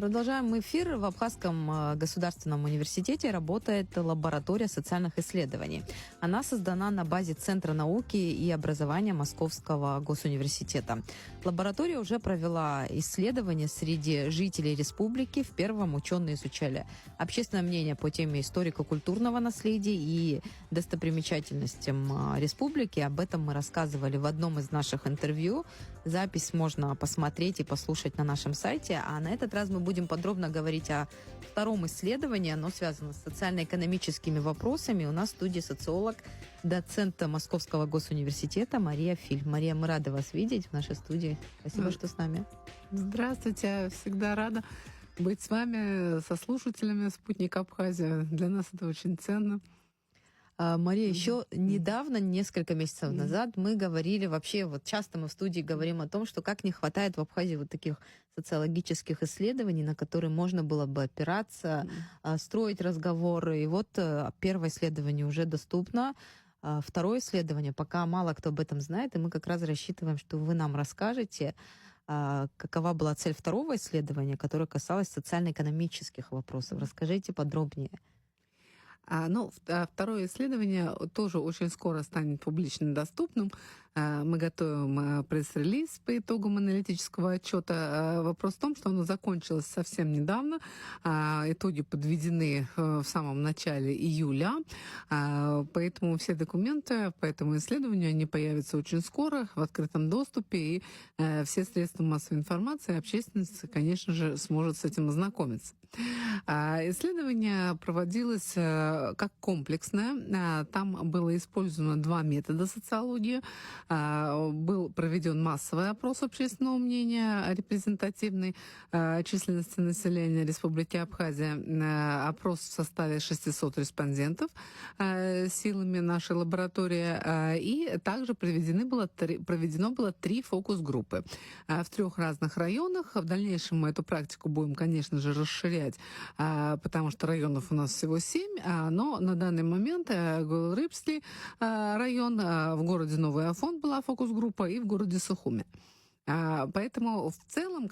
Продолжаем эфир. В Абхазском государственном университете работает лаборатория социальных исследований. Она создана на базе Центра науки и образования Московского госуниверситета. Лаборатория уже провела исследования среди жителей республики. В первом ученые изучали общественное мнение по теме историко-культурного наследия и достопримечательностям республики. Об этом мы рассказывали в одном из наших интервью. Запись можно посмотреть и послушать на нашем сайте. А на этот раз мы будем подробно говорить о втором исследовании. Оно связано с социально-экономическими вопросами. У нас в студии социолог, доцент Московского госуниверситета Мария Филь. Мария, мы рады вас видеть в нашей студии. Спасибо, что с нами. Здравствуйте. Всегда рада быть с вами, со слушателями «Спутник Абхазия». Для нас это очень ценно. Мария, еще недавно, несколько месяцев назад, мы говорили вообще, вот часто мы в студии говорим о том, что как не хватает в Абхазии вот таких социологических исследований, на которые можно было бы опираться, строить разговоры. И вот первое исследование уже доступно. Второе исследование, пока мало кто об этом знает, и мы как раз рассчитываем, что вы нам расскажете, какова была цель второго исследования, которое касалось социально-экономических вопросов. Расскажите подробнее. Второе исследование тоже очень скоро станет публично доступным. Мы готовим пресс-релиз по итогам аналитического отчета. Вопрос в том, что оно закончилось совсем недавно. Итоги подведены в самом начале июля. Поэтому все документы по этому исследованию они появятся очень скоро в открытом доступе. И все средства массовой информации, общественность, конечно же, сможет с этим ознакомиться. Исследование проводилось как комплексное. Там было использовано два метода социологии. Был проведен массовый опрос общественного мнения репрезентативной численности населения Республики Абхазия. Опрос в составе 600 респондентов силами нашей лаборатории. И также проведено было 3 фокус-группы в 3 разных районах. В дальнейшем мы эту практику будем, конечно же, расширять, потому что районов у нас всего 7, но на данный момент Гулрыбский район, в городе Новый Афон была фокус-группа и в городе Сухуми. Поэтому в целом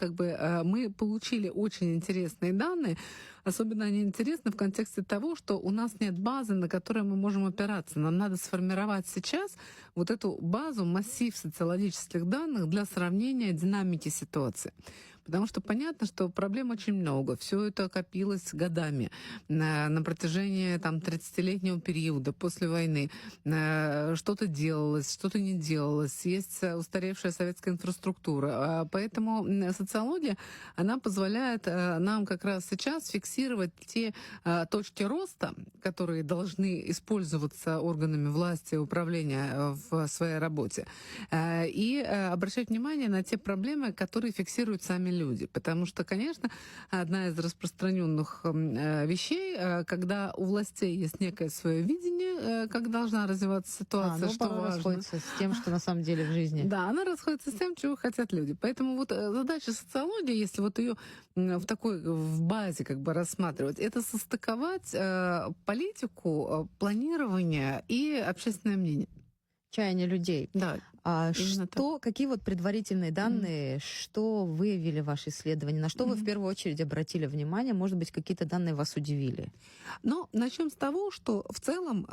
мы получили очень интересные данные. Особенно они интересны в контексте того, что у нас нет базы, на которой мы можем опираться. Нам надо сформировать сейчас вот эту базу, массив социологических данных для сравнения динамики ситуации. Потому что понятно, что проблем очень много. Все это копилось годами на протяжении 30-летнего периода после войны. Что-то делалось, что-то не делалось. Есть устаревшая советская инфраструктура. Поэтому социология, она позволяет нам как раз сейчас фиксировать те точки роста, которые должны использоваться органами власти и управления в своей работе, и обращать внимание на те проблемы, которые фиксируют сами люди. Потому что, конечно, одна из распространенных вещей, когда у властей есть некое свое видение, как должна развиваться ситуация, что важно. Расходится с тем, что на самом деле в жизни. Да, она расходится с тем, чего хотят люди. Поэтому вот задача социологии, если вот ее в базе рассматривать, это состыковать политику, планирование и общественное мнение. Чаяние людей. Да. Какие предварительные данные, что выявили ваши исследования, на что вы в первую очередь обратили внимание? Может быть, какие-то данные вас удивили? Начнем с того, что в целом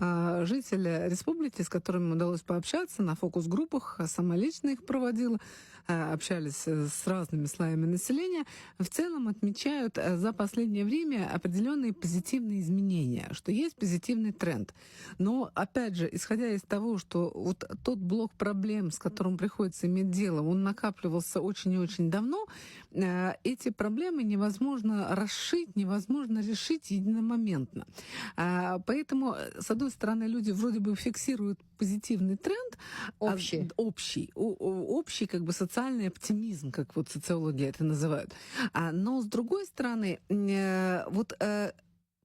жители республики, с которыми удалось пообщаться на фокус-группах, сама лично их проводила, общались с разными слоями населения, в целом отмечают за последнее время определенные позитивные изменения, что есть позитивный тренд. Но, опять же, исходя из того, что вот тот блок проблем, с которым приходится иметь дело, он накапливался очень и очень давно, эти проблемы невозможно расшить, невозможно решить единомоментно. Поэтому, с одной стороны, люди вроде бы фиксируют позитивный тренд, общий социальный оптимизм, как социологи это называют. Но, с другой стороны,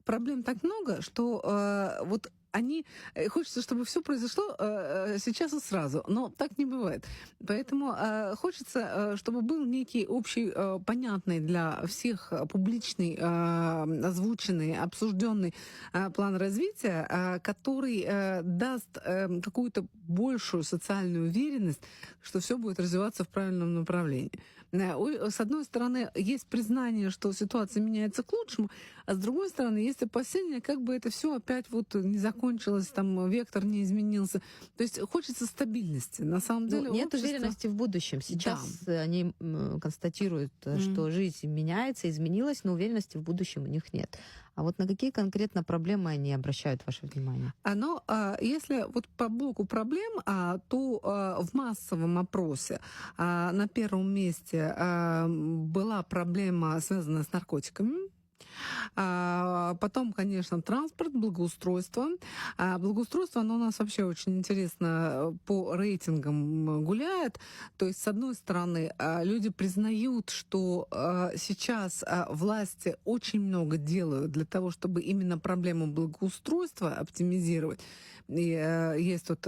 проблем так много, что хочется, чтобы все произошло сейчас и сразу, но так не бывает. Поэтому хочется, чтобы был некий общий, понятный для всех публичный, озвученный, обсужденный план развития, который даст какую-то большую социальную уверенность, что все будет развиваться в правильном направлении. С одной стороны, есть признание, что ситуация меняется к лучшему, а с другой стороны, есть опасения, как бы это все опять вот не закончилось, там вектор не изменился. То есть хочется стабильности. На самом деле Нет общество... уверенности в будущем. Сейчас они констатируют, что жизнь меняется, изменилась, но уверенности в будущем у них нет. А вот на какие конкретно проблемы они обращают ваше внимание? Если вот по блоку проблем, то в массовом опросе на первом месте была проблема, связанная с наркотиками. Потом, конечно, транспорт, благоустройство. Благоустройство, оно у нас вообще очень интересно по рейтингам гуляет. То есть, с одной стороны, люди признают, что сейчас власти очень много делают для того, чтобы именно проблему благоустройства оптимизировать. И есть тут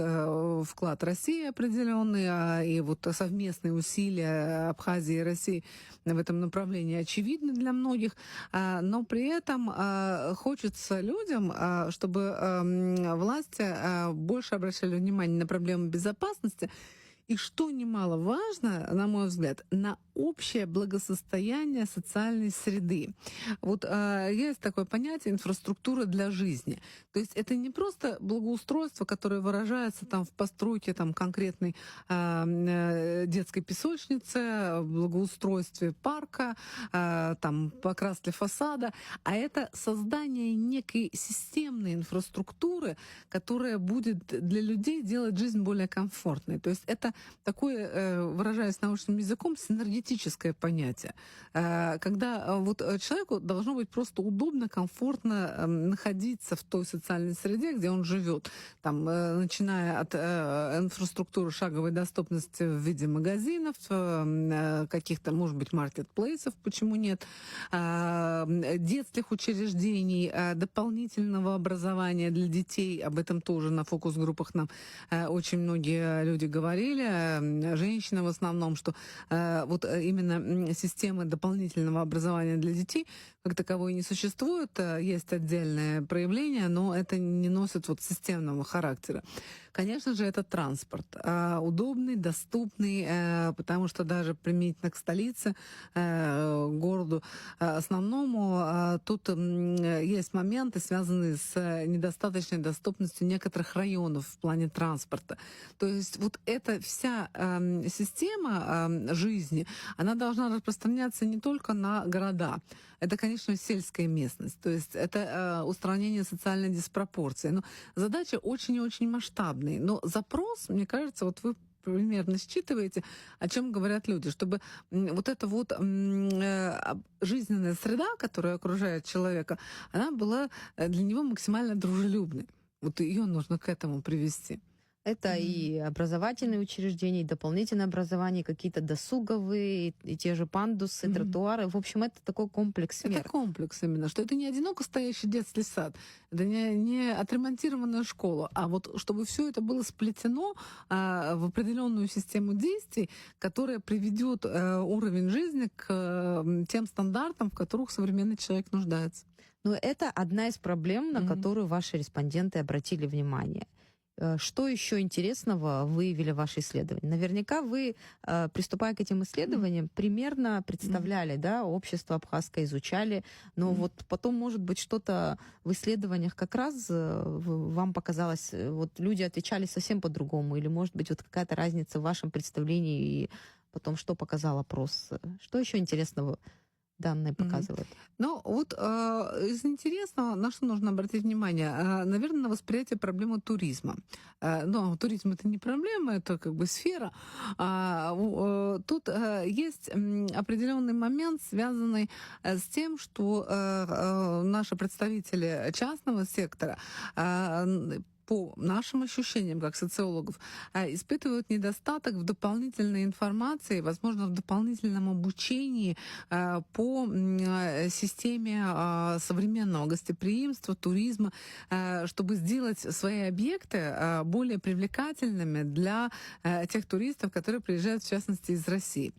вклад России определенный, и вот совместные усилия Абхазии и России в этом направлении очевидны для многих. Но при этом хочется людям, чтобы власти больше обращали внимание на проблемы безопасности. И что немаловажно, на мой взгляд, на общее благосостояние социальной среды. Вот есть такое понятие инфраструктура для жизни. То есть это не просто благоустройство, которое выражается там в постройке там конкретной детской песочницы, благоустройстве парка, там покраске фасада, а это создание некой системной инфраструктуры, которая будет для людей делать жизнь более комфортной. То есть это такое, выражаясь научным языком, синергетическое понятие, когда вот человеку должно быть просто удобно, комфортно находиться в той социальной среде, где он живет, там, начиная от инфраструктуры шаговой доступности в виде магазинов, каких-то, может быть, маркетплейсов, почему нет, детских учреждений, дополнительного образования для детей, об этом тоже на фокус-группах нам очень многие люди говорили, женщины в основном, что вот именно системы дополнительного образования для детей как таковой не существует, есть отдельное проявление, но это не носит вот системного характера. Конечно же, это транспорт. Удобный, доступный, потому что даже применительно к столице, городу основному, тут есть моменты, связанные с недостаточной доступностью некоторых районов в плане транспорта. То есть вот эта вся система жизни, она должна распространяться не только на города. Это, конечно, сельская местность. То есть это устранение социальной диспропорции. Но задача очень и очень масштабная. Но запрос, мне кажется, вот вы примерно считываете, о чем говорят люди, чтобы вот эта вот жизненная среда, которая окружает человека, она была для него максимально дружелюбной. Вот ее нужно к этому привести. Это и образовательные учреждения, и дополнительное образование, какие-то досуговые, и те же пандусы, тротуары. В общем, это такой комплекс мер. Это комплекс именно, что это не одиноко стоящий детский сад, это не отремонтированная школа, а вот чтобы все это было сплетено в определенную систему действий, которая приведет уровень жизни к тем стандартам, в которых современный человек нуждается. Но это одна из проблем, на которую ваши респонденты обратили внимание. Что еще интересного выявили ваши исследования? Наверняка вы, приступая к этим исследованиям, примерно представляли, да, общество абхазское, изучали, но вот потом, может быть, что-то в исследованиях как раз вам показалось, вот люди отвечали совсем по-другому, или, может быть, вот какая-то разница в вашем представлении, и потом что показал опрос? Что еще интересного данные показывают? Ну, вот из интересного, на что нужно обратить внимание, наверное, на восприятие проблемы туризма. Но туризм — это не проблема, это как бы сфера. Тут есть определенный момент, связанный с тем, что наши представители частного сектора по нашим ощущениям, как социологов, испытывают недостаток в дополнительной информации, возможно, в дополнительном обучении по системе современного гостеприимства, туризма, чтобы сделать свои объекты более привлекательными для тех туристов, которые приезжают, в частности, из России.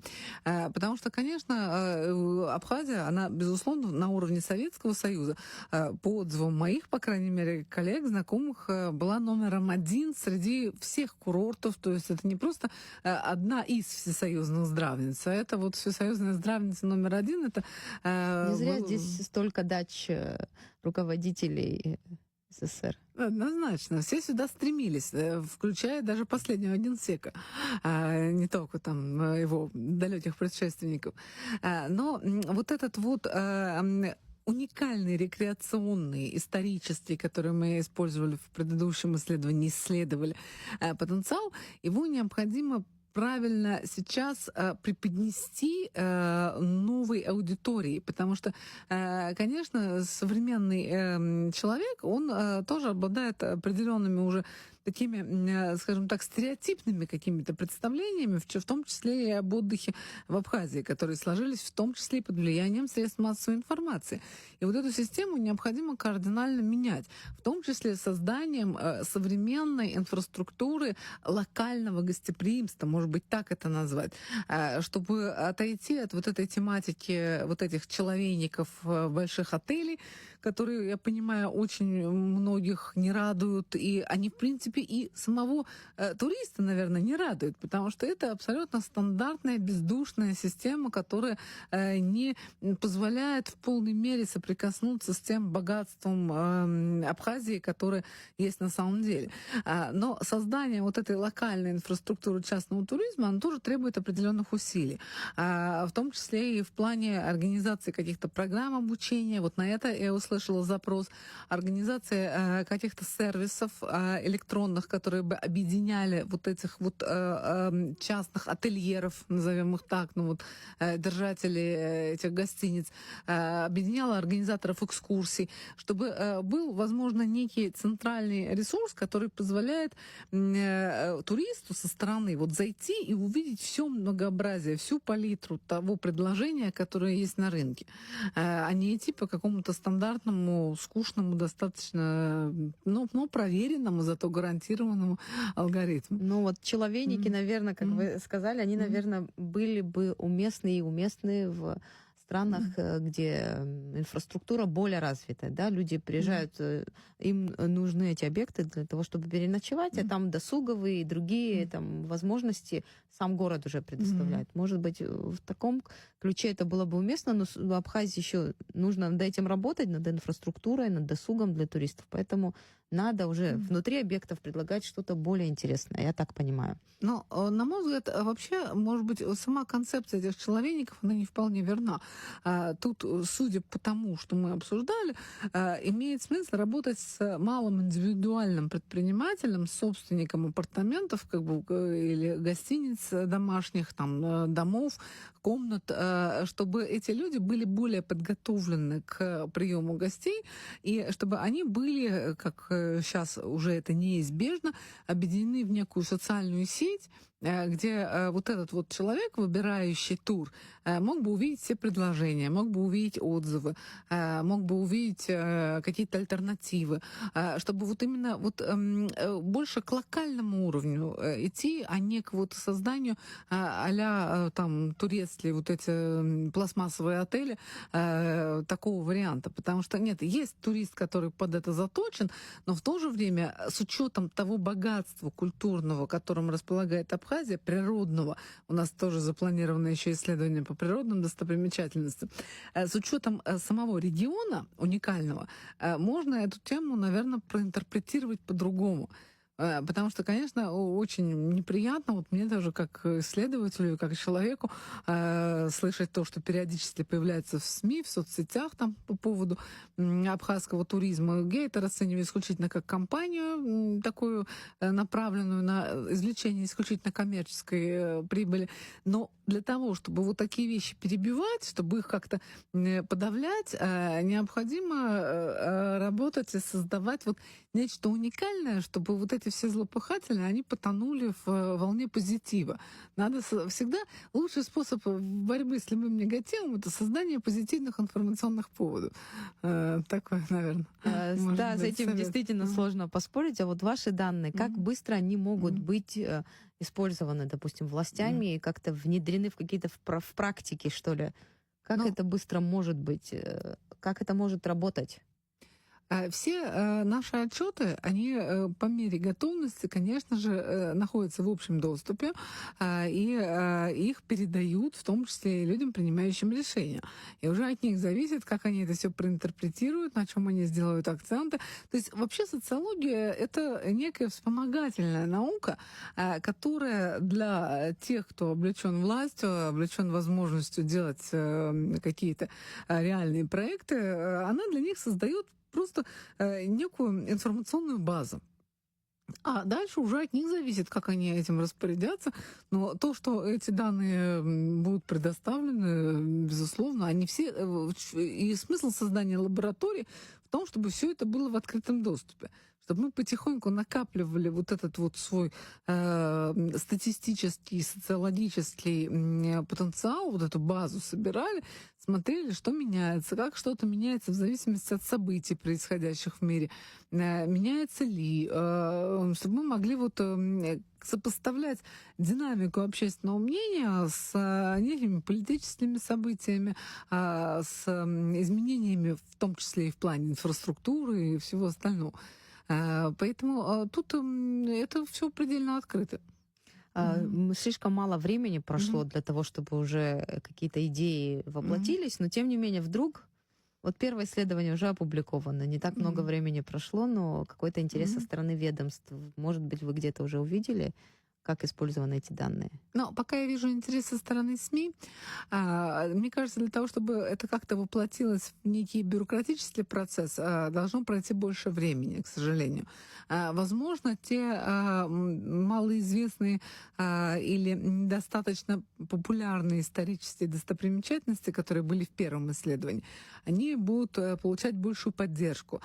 Потому что, конечно, Абхазия, она, безусловно, на уровне Советского Союза, по отзывам моих, по крайней мере, коллег, знакомых, была номером один среди всех курортов. То есть это не просто одна из всесоюзных здравниц, а это вот всесоюзная здравница номер один. Это, Не зря здесь столько дач руководителей СССР. Однозначно. Все сюда стремились, включая даже последнего генсека, не только там его далеких предшественников. Но вот этот вот уникальный рекреационный, исторический, который мы использовали в предыдущем исследовали потенциал, его необходимо правильно сейчас преподнести новой аудитории, потому что, конечно, современный человек, он тоже обладает определенными уже такими, скажем так, стереотипными какими-то представлениями, в том числе и об отдыхе в Абхазии, которые сложились в том числе и под влиянием средств массовой информации. И вот эту систему необходимо кардинально менять, в том числе созданием современной инфраструктуры локального гостеприимства, может быть, так это назвать, чтобы отойти от вот этой тематики, вот этих человейников больших отелей, которые, я понимаю, очень многих не радуют, и они, в принципе, и самого туриста, наверное, не радуют, потому что это абсолютно стандартная бездушная система, которая не позволяет в полной мере соприкоснуться с тем богатством Абхазии, которое есть на самом деле. Но создание вот этой локальной инфраструктуры частного туризма, оно тоже требует определенных усилий, в том числе и в плане организации каких-то программ обучения. Вот на это я услышала запрос, организации каких-то сервисов электронных, которые бы объединяли вот этих вот частных ательеров, назовем их так, ну вот держателей этих гостиниц, объединяла организаторов экскурсий, чтобы был, возможно, некий центральный ресурс, который позволяет туристу со стороны вот зайти и увидеть все многообразие, всю палитру того предложения, которое есть на рынке, а не идти по какому-то стандартному, скучному, достаточно, но проверенному, зато гарантированному алгоритму. Ну вот человейники, наверное, как вы сказали, они, наверное, были бы уместны в странах, где инфраструктура более развитая, да, люди приезжают, им нужны эти объекты для того, чтобы переночевать, а там досуговые и другие там возможности сам город уже предоставляет. Может быть, в таком ключе это было бы уместно, но в Абхазии еще нужно над этим работать, над инфраструктурой, над досугом для туристов, поэтому надо уже внутри объектов предлагать что-то более интересное, я так понимаю. Но, на мой взгляд, вообще, может быть, сама концепция этих человейников, она не вполне верна. Тут, судя по тому, что мы обсуждали, имеет смысл работать с малым индивидуальным предпринимателем, собственником апартаментов, как бы, или гостиниц домашних, там, домов, комнат, чтобы эти люди были более подготовлены к приему гостей, и чтобы они были, как сейчас уже это неизбежно, объединены в некую социальную сеть, где вот этот вот человек, выбирающий тур, мог бы увидеть все предложения, мог бы увидеть отзывы, мог бы увидеть какие-то альтернативы, чтобы вот именно вот больше к локальному уровню идти, а не к вот созданию а-ля там турецкие вот эти пластмассовые отели такого варианта. Потому что нет, есть турист, который под это заточен, но в то же время с учетом того богатства культурного, которым располагает Абхазия, природного, у нас тоже запланировано еще исследование по природным достопримечательностям, с учетом самого региона уникального, можно эту тему, наверное, проинтерпретировать по-другому. Потому что, конечно, очень неприятно, вот мне даже как исследователю, как человеку, слышать то, что периодически появляется в СМИ, в соцсетях там по поводу абхазского туризма. Я это расцениваю исключительно как кампанию, такую направленную на извлечение исключительно коммерческой прибыли. Но для того, чтобы вот такие вещи перебивать, чтобы их как-то подавлять, необходимо работать и создавать вот нечто уникальное, чтобы вот эти все злопыхатели, они потонули в волне позитива. Надо всегда лучший способ борьбы с любым негативом — это создание позитивных информационных поводов. Такое, наверное. Да, с этим совет. действительно сложно поспорить. А вот ваши данные, как быстро они могут быть использованы, допустим, властями и как-то внедрены в какие-то в практике, что ли? Как это быстро может быть? Как это может работать? Все наши отчеты, они по мере готовности, конечно же, находятся в общем доступе, и их передают в том числе и людям, принимающим решения. И уже от них зависит, как они это все проинтерпретируют, на чем они сделают акценты. То есть вообще социология — это некая вспомогательная наука, которая для тех, кто облечен властью, облечен возможностью делать какие-то реальные проекты, она для них создает просто некую информационную базу. А дальше уже от них зависит, как они этим распорядятся. Но то, что эти данные будут предоставлены, безусловно, они все... И смысл создания лаборатории в том, чтобы все это было в открытом доступе. Чтобы мы потихоньку накапливали вот этот вот свой статистический, социологический потенциал, вот эту базу собирали, смотрели, что меняется, как что-то меняется в зависимости от событий, происходящих в мире, меняется ли, чтобы мы могли вот сопоставлять динамику общественного мнения с некими политическими событиями, с изменениями, в том числе и в плане инфраструктуры и всего остального. Поэтому тут это все предельно открыто. Слишком мало времени прошло для того, чтобы уже какие-то идеи воплотились, но тем не менее вдруг вот первое исследование уже опубликовано, не так много времени прошло, но какой-то интерес со стороны ведомств. Может быть, вы где-то уже увидели, как использованы эти данные? Но пока я вижу интерес со стороны СМИ, мне кажется, для того, чтобы это как-то воплотилось в некий бюрократический процесс, должно пройти больше времени, к сожалению. Возможно, те малоизвестные или недостаточно популярные исторические достопримечательности, которые были в первом исследовании, они будут получать большую поддержку.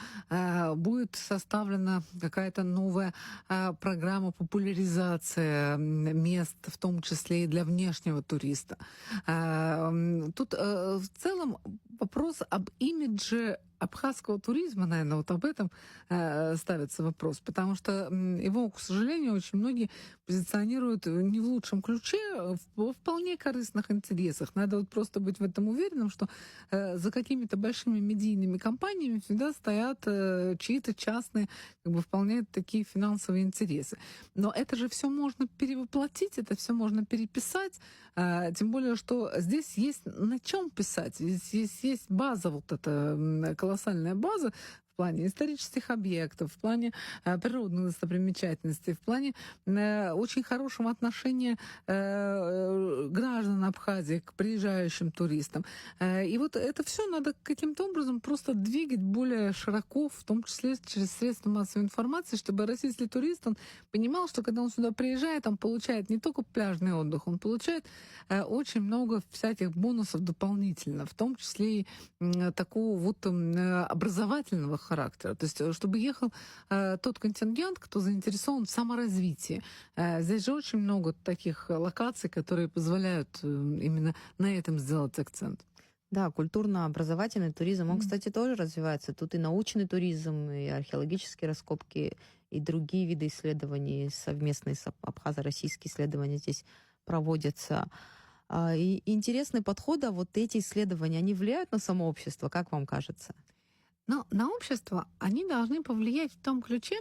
Будет составлена какая-то новая программа популяризации мест, в том числе и для внешнего туриста. Тут в целом вопрос об имидже абхазского туризма, наверное, вот об этом ставится вопрос, потому что его, к сожалению, очень многие позиционируют не в лучшем ключе, в вполне корыстных интересах. Надо вот просто быть в этом уверенным, что за какими-то большими медийными компаниями всегда стоят чьи-то частные, как бы вполне такие финансовые интересы. Но это же все можно перевоплотить, это все можно переписать, тем более, что здесь есть на чем писать, здесь есть база вот эта колоссальная база в плане исторических объектов, в плане природных достопримечательностей, в плане очень хорошего отношения граждан Абхазии к приезжающим туристам. И вот это все надо каким-то образом просто двигать более широко, в том числе через средства массовой информации, чтобы российский турист, он понимал, что когда он сюда приезжает, он получает не только пляжный отдых, он получает очень много всяких бонусов дополнительно, в том числе и такого вот образовательного характера. То есть, чтобы ехал тот контингент, кто заинтересован в саморазвитии. Здесь же очень много таких локаций, которые позволяют именно на этом сделать акцент. Да, культурно-образовательный туризм, он, кстати, тоже развивается. Тут и научный туризм, и археологические раскопки, и другие виды исследований, совместные абхазо-российские исследования здесь проводятся. И интересный подход, а вот эти исследования, они влияют на само общество, как вам кажется? Но на общество они должны повлиять в том ключе,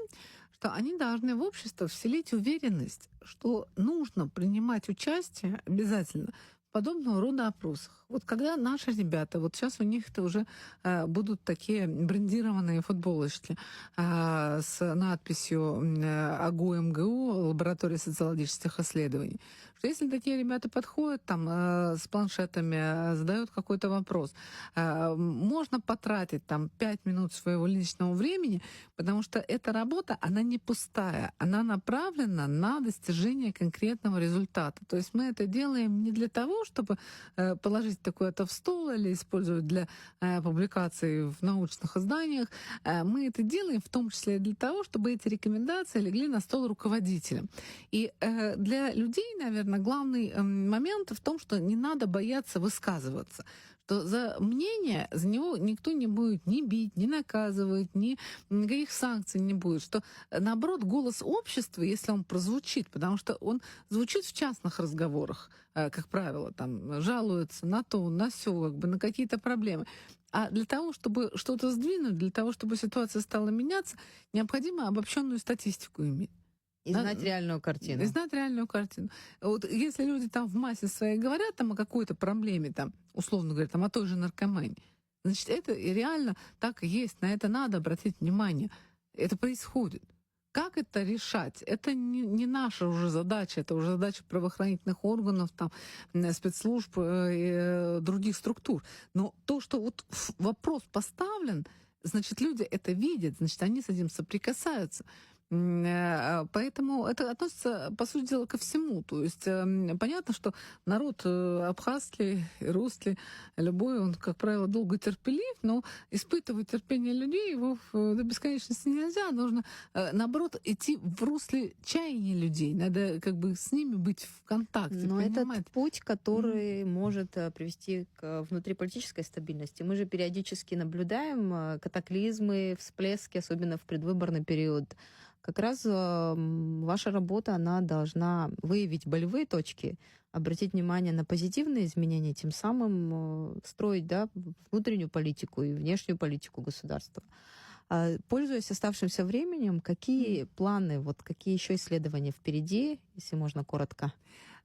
что они должны в общество вселить уверенность, что нужно принимать участие обязательно в подобного рода опросах. Вот когда наши ребята, вот сейчас у них-то уже будут такие брендированные футболочки с надписью АГУ МГУ, лаборатория социологических исследований, что если такие ребята подходят там с планшетами, задают какой-то вопрос, можно потратить там 5 минут своего личного времени, потому что эта работа, она не пустая, она направлена на достижение конкретного результата. То есть мы это делаем не для того, чтобы положить такое-то в стол или использовать для публикации в научных изданиях. Мы это делаем в том числе и для того, чтобы эти рекомендации легли на стол руководителям. И для людей, наверное, главный момент в том, что не надо бояться высказываться, то за мнение, за него никто не будет ни бить, ни наказывать, никаких санкций не будет. Что, наоборот, голос общества, если он прозвучит, потому что он звучит в частных разговорах, как правило, там, жалуются на то, на сё, как бы, на какие-то проблемы. А для того, чтобы что-то сдвинуть, для того, чтобы ситуация стала меняться, необходимо обобщенную статистику иметь. И знать реальную картину. И знать реальную картину. Вот если люди там в массе своей говорят там о какой-то проблеме, там, условно говоря, там, о той же наркомании, значит, это и реально так и есть. На это надо обратить внимание. Это происходит. Как это решать? Это не наша уже задача, это уже задача правоохранительных органов, там, спецслужб и других структур. Но то, что вот вопрос поставлен, значит, люди это видят, значит, они с этим соприкасаются. Поэтому это относится, по сути дела, ко всему. То есть понятно, что народ абхазский, русский, любой, он, как правило, долго терпелив, но испытывать терпение людей его до бесконечности нельзя. Нужно, наоборот, идти в русле чаяния людей. Надо как бы с ними быть в контакте. Но понимать. этот путь, который может привести к внутриполитической стабильности. Мы же периодически наблюдаем катаклизмы, всплески, особенно в предвыборный период. Как раз ваша работа, она должна выявить болевые точки, обратить внимание на позитивные изменения, тем самым строить, да, внутреннюю политику и внешнюю политику государства. Пользуясь оставшимся временем, какие планы, вот какие еще исследования впереди, если можно коротко?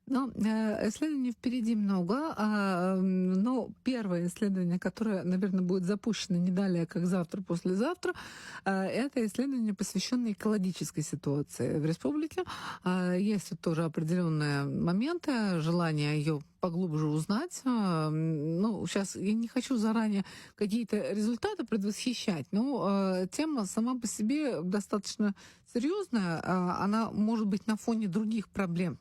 Ну, исследований впереди много, но первое исследование, которое, наверное, будет запущено не далее, как завтра, послезавтра, это исследование, посвященное экологической ситуации в республике. Есть вот тоже определенные моменты, желание ее поглубже узнать. Ну, сейчас я не хочу заранее какие-то результаты предвосхищать, но тема сама по себе достаточно серьезная. Она может быть на фоне других проблем.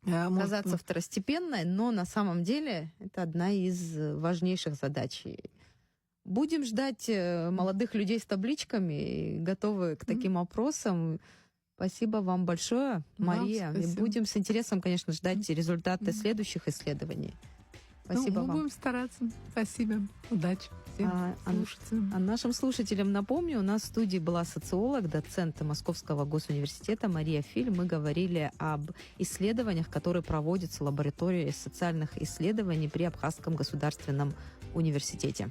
Казаться второстепенной, но на самом деле это одна из важнейших задач. Будем ждать молодых людей с табличками, готовы к таким опросам. Спасибо вам большое, Мария. И будем с интересом, конечно, ждать результаты следующих исследований. Спасибо мы вам. Будем стараться. Спасибо. Удачи всем слушателям. А нашим слушателям напомню, у нас в студии была социолог, доцент Московского госуниверситета Мария Филь. Мы говорили об исследованиях, которые проводятся в лаборатории социальных исследований при Абхазском государственном университете.